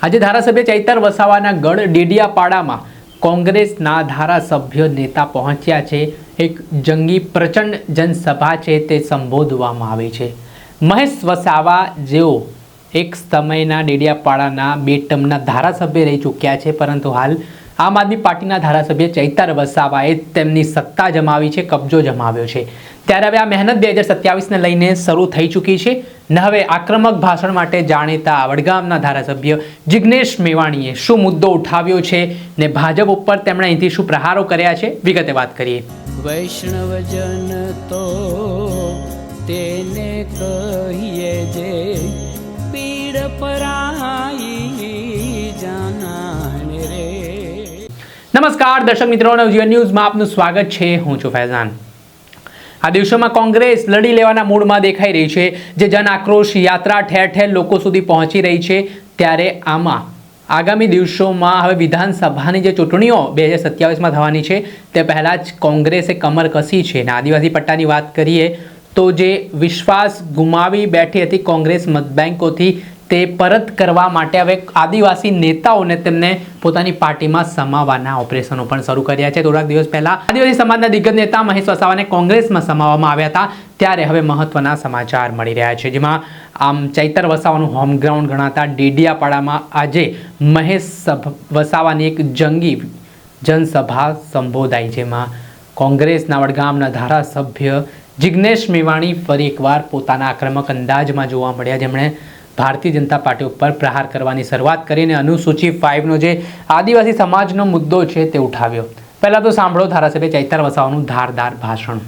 આજે ધારાસભ્ય ચૈતર વસાવાના ગઢ ડેડિયાપાડામાં કોંગ્રેસના ધારાસભ્ય નેતા પહોંચ્યા છે। એક જંગી પ્રચંડ જનસભા છે તે સંબોધવામાં આવી છે। મહેશ વસાવા જેઓ એક સમયના ડેડિયાપાડાના 2 ટર્મના ધારાસભ્ય રહી ચૂક્યા છે, પરંતુ હાલ આમ આદમી પાર્ટીના ધારાસભ્ય ચૈતર વસાવાએ તેમની સત્તા જમાવી છે, કબજો જમાવ્યો છે। ત્યારે હવે આ મહેનત 2027ને લઈને શરૂ થઈ ચૂકી છે ને હવે આક્રમક ભાષણ માટે જાણીતા વડગામના ધારાસભ્ય જિગ્નેશ મેવાણીએ શું મુદ્દો ઉઠાવ્યો છે ને ભાજપ ઉપર તેમણે અહીંથી શું પ્રહારો કર્યા છે, વિગતે વાત કરીએ। વૈષ્ણવજન તો તેને કહીએ જે પીડ પરાઈ જાનાને રે। નમસ્કાર દર્શક મિત્રો, નવજીવન ન્યૂઝમાં આપનું સ્વાગત છે। હું છું ફૈઝાન। આ દિવસોમાં કોંગ્રેસ લડી લેવાના મૂડમાં દેખાઈ રહી છે, જે જન આક્રોશ યાત્રા ઠેર ઠેર લોકો સુધી પહોંચી રહી છે। ત્યારે આમાં આગામી દિવસોમાં હવે વિધાનસભાની જે ચૂંટણીઓ 2027માં થવાની છે તે પહેલાં જ કોંગ્રેસે કમર કસી છે અને આદિવાસી પટ્ટાની વાત કરીએ તો જે વિશ્વાસ ગુમાવી બેઠી હતી કોંગ્રેસ મતબેંકોથી તે પરત કરવા માટે હવે આદિવાસી નેતાઓને તેમને પોતાની પાર્ટીમાં સમાવવાના ઓપરેશનો પણ શરૂ કર્યા છે। થોડાક દિવસ પહેલા આદિવાસી સમાજના દિગ્ગજ નેતા મહેશ વસાવાને કોંગ્રેસમાં સમાવવામાં આવ્યા હતા, ત્યારે હવે મહત્વના સમાચાર મળી રહ્યા છે, જેમાં આમ ચૈતર વસાવાનું હોમ ગ્રાઉન્ડ ગણાતા ડેડિયાપાડામાં આજે મહેશ વસાવાની એક જંગી જનસભા સંબોધાઈ, જેમાં કોંગ્રેસના વડગામના ધારાસભ્ય જિગ્નેશ મેવાણી ફરી એકવાર પોતાના આક્રમક અંદાજમાં જોવા મળ્યા, જેમણે ભારતીય જનતા પાર્ટી ઉપર પ્રહાર કરવાની શરૂઆત કરીને અનુસૂચિ 5નો જે આદિવાસી સમાજનો મુદ્દો છે તે ઉઠાવ્યો। પહેલા તો સાંભળો ધારાસભ્ય ચૈતર વસાવાનું ધારદાર ભાષણ।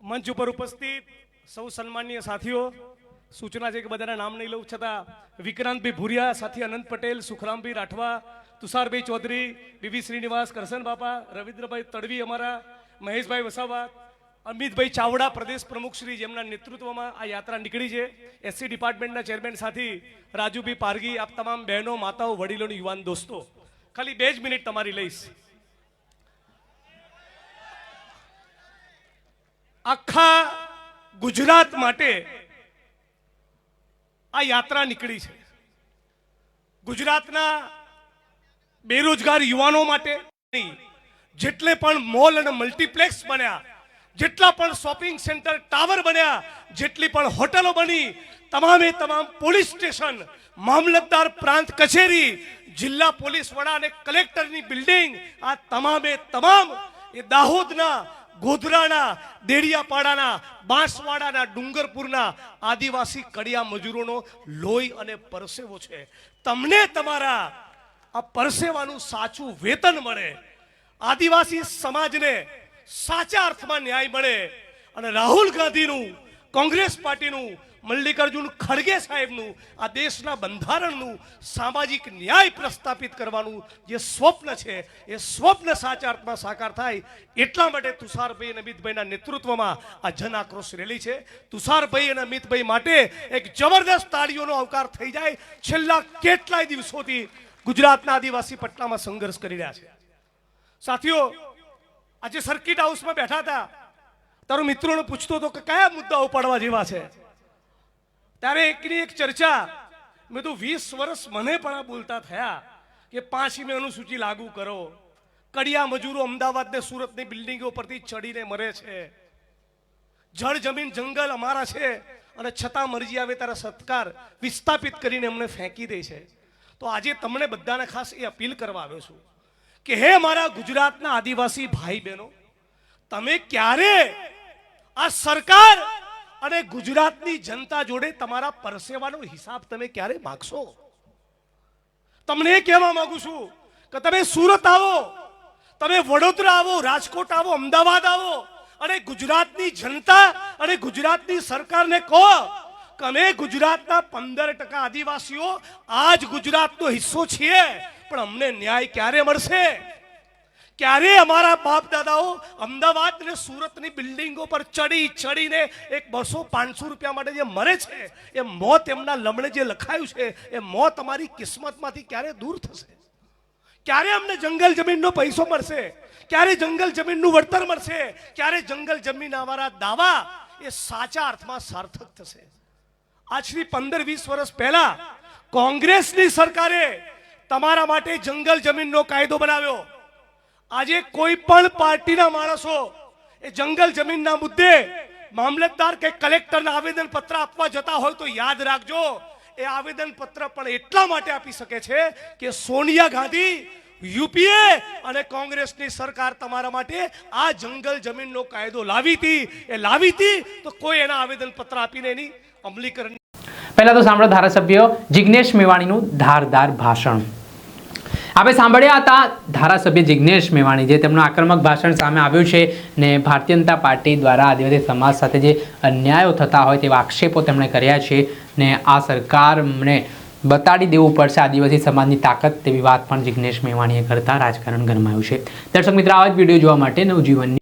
મંચ ઉપર ઉપસ્થિત સૌ સન્માનીય સાથીઓ, સૂચના છે કે બધાના નામ નહીં લઉં, છતાં વિક્રાંતભાઈ ભુરિયા, સાથી અનંત પટેલ, સુખરામભાઈ રાઠવા, તુષારભાઈ ચૌધરી, બીવી શ્રીનિવાસ, કરશન બાપા, રવિન્દ્રભાઈ તડવી, અમારા મહેશભાઈ વસાવા, અમિતભાઈ ચાવડા પ્રદેશ પ્રમુખ શ્રી, જેમના નેતૃત્વમાં આ યાત્રા નીકળી છે, એસસી ડિપાર્ટમેન્ટના ચેરમેન સાથી રાજુભાઈ પારગી, આપ તમામ બહેનો, માતાઓ, વડીલો, યુવાન દોસ્તો, ખાલી 2 જ મિનિટ તમારી લઈશ। આખા ગુજરાત માટે આ યાત્રા નીકળી છે। ગુજરાતના બેરોજગાર યુવાનો માટે જેટલે પણ મોલ અને મલ્ટીપ્લેક્સ બન્યા, જેટલા પણ શોપિંગ સેન્ટર ટાવર બન્યા, જેટલી પણ હોટલો બની, તમામે તમામ પોલીસ સ્ટેશન, મામલતદાર પ્રાંત કચેરી, જિલ્લા પોલીસ વડા અને કલેક્ટરની બિલ્ડિંગ, આ તમામે તમામ એ દાહોદના, ગોધરાના, દેડિયાપાડાના, બાંસવાડાના, ડુંગરપુરના આદિવાસી કડિયા મજૂરોનો લોહી અને પરસેવો છે। તમને તમારા આ પરસેવાનું સાચું વેતન મળે, આદિવાસી સમાજને સાચા અર્થમાં ન્યાય મળે અને રાહુલ ગાંધીનું, કોંગ્રેસ પાર્ટીનું, મલ્લિકાર્જુન ખડગે સાહેબનું આ દેશના બંધારણનું સામાજિક ન્યાય પ્રસ્થાપિત કરવાનું જે સ્વપ્ન છે એ સ્વપ્ન સાચા અર્થમાં સાકાર થાય, એટલા માટે તુષારભાઈ અને અમિતભાઈના નેતૃત્વમાં આ જન આક્રોશ રેલી છે। તુષારભાઈ અને અમિતભાઈ માટે એક જબરદસ્ત તાળીઓનો આવકાર થઈ જાય। છેલ્લા કેટલાય દિવસોથી ગુજરાતના આદિવાસી પટ્ટામાં સંઘર્ષ કરી રહ્યા છે। સાથીઓ, આજે સર્કિટ હાઉસમાં બેઠા હતા, તારો મિત્રોને પૂછતો હતો કે કયા મુદ્દાઓ પડવા જેવા છે, ત્યારે એકની એક ચર્ચા, મેં તો 20 વર્ષ મને પણ આ બોલતા થયા કે 5મી અનુસૂચિ લાગુ કરો, કડિયા મજૂરો અમદાવાદ ને સુરતની બિલ્ડિંગો પરથી ચડીને મરે છે, જળ જમીન જંગલ અમારા છે અને છતાં મરજી આવે ત્યારે સત્કાર વિસ્થાપિત કરીને અમને ફેંકી દે છે। તો આજે તમને બધાને ખાસ એ અપીલ કરવા આવ્યો છું કે હે મારા ગુજરાતના આદિવાસી ભાઈ બહેનો, તમે ક્યારે આ સરકાર અને ગુજરાતની જનતા જોડે તમારા પરસેવાનો હિસાબ તમે ક્યારે માગશો? તમને એ કહેવા માંગુ છું કે તમે સુરત આવો, તમે વડોદરા આવો, રાજકોટ આવો, અમદાવાદ આવો અને ગુજરાતની જનતા અને ગુજરાતની સરકારને કહો કે અમે ગુજરાતના 15% આદિવાસીઓ આજ ગુજરાતનો હિસ્સો છીએ, પણ અમને ન્યાય ક્યારે મળશે? ક્યારે અમારા બાપ દાદાઓ અમદાવાદ અને સુરતની બિલ્ડિંગો પર ચડી ચડીને એક 200-500 રૂપિયા માટે જે મરે છે, એ મોત એમના લમણે જે લખાયું છે એ મોત અમારી કિસ્મતમાંથી ક્યારે દૂર થશે? ક્યારે અમને જંગલ જમીનનો પૈસો મળશે? ક્યારે જંગલ જમીનનું વળતર મળશે? ક્યારે જંગલ જમીન અમારા દાવા એ સાચા અર્થમાં સાર્થક થશે? આજથી 15-20 વર્ષ પહેલા કોંગ્રેસની સરકારે તમારા માટે જંગલ જમીનનો કાયદો બનાવ્યો. આજે કોઈ પણ પાર્ટીના માણસો એ જંગલ જમીનના મુદ્દે મામલતદાર કે કલેક્ટરને આવેદન પત્ર આપવા જતા હોય તો યાદ રાખજો, એ આવેદન પત્ર પણ એટલા માટે આપી શકે છે કે સોનિયા ગાંધી, યુપીએ અને કોંગ્રેસની સરકાર તમારા માટે આ જંગલ જમીનનો કાયદો લાવી હતી તો કોઈ એના આવેદન પત્ર આપીને એની અમલીકરણ. પહેલા તો સાંભળો ધારાસભ્ય જિગ્નેશ મેવાણીનું ધારદાર ભાષણ. આપણે સાંભળ્યા હતા ધારાસભ્ય જિગ્નેશ મેવાણી, જે તેમનું આક્રમક ભાષણ સામે આવ્યું છે ને ભારતીય જનતા પાર્ટી દ્વારા આદિવાસી સમાજ સાથે જે અન્યાયો થતા હોય તેવા આક્ષેપો તેમણે કર્યા છે ને આ સરકારને બતાડી દેવું પડશે આદિવાસી સમાજની તાકાત, તેવી વાત પણ જિગ્નેશ મેવાણીએ કરતા રાજકારણ ગરમાયું છે. દર્શક મિત્રો, આવા જ વિડીયો જોવા માટે નવજીવનની